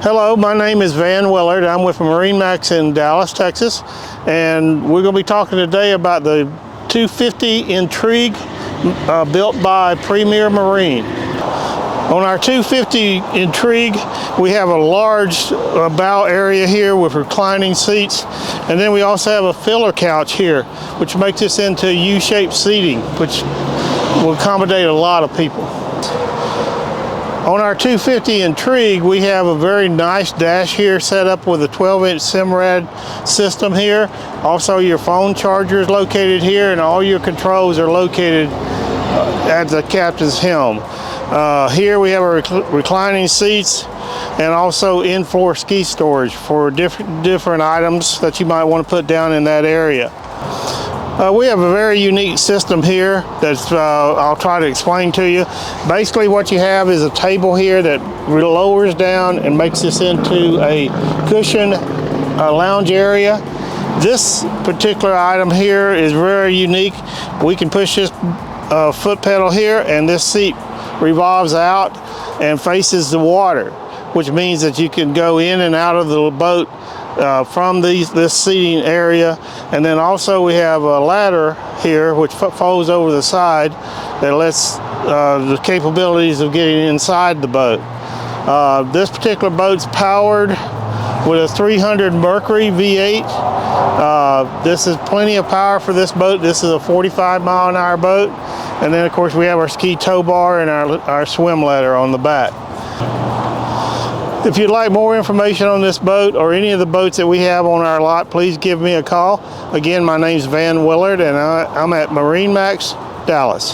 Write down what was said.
Hello, my name is Van Willard. I'm with MarineMax in Dallas, Texas, and we're going to be talking today about the 250 Intrigue built by Premier Marine. On our 250 Intrigue, we have a large bow area here with reclining seats, and then we also have a filler couch here, which makes this into U-shaped seating, which will accommodate a lot of people. On our 250 Intrigue, we have a very nice dash here set up with a 12-inch Simrad system here. Also, your phone charger is located here, and all your controls are located at the captain's helm. Here we have our reclining seats and also in-floor ski storage for different items that you might want to put down in that area. We have a very unique system here that I'll try to explain to you. Basically what you have is a table here that lowers down and makes this into a cushion lounge area. This particular item here is very unique. We can push this foot pedal here, and this seat revolves out and faces the water, which means that you can go in and out of the boat from this seating area. And then also we have a ladder here which folds over the side that lets the capabilities of getting inside the boat. This particular boat's powered with a 300 Mercury V8. This is plenty of power for this boat. This is a 45-mile-an-hour boat. And then of course we have our ski tow bar and our swim ladder on the back. If you'd like more information on this boat or any of the boats that we have on our lot, please give me a call. Again, my name's Van Willard, and I'm at MarineMax, Dallas.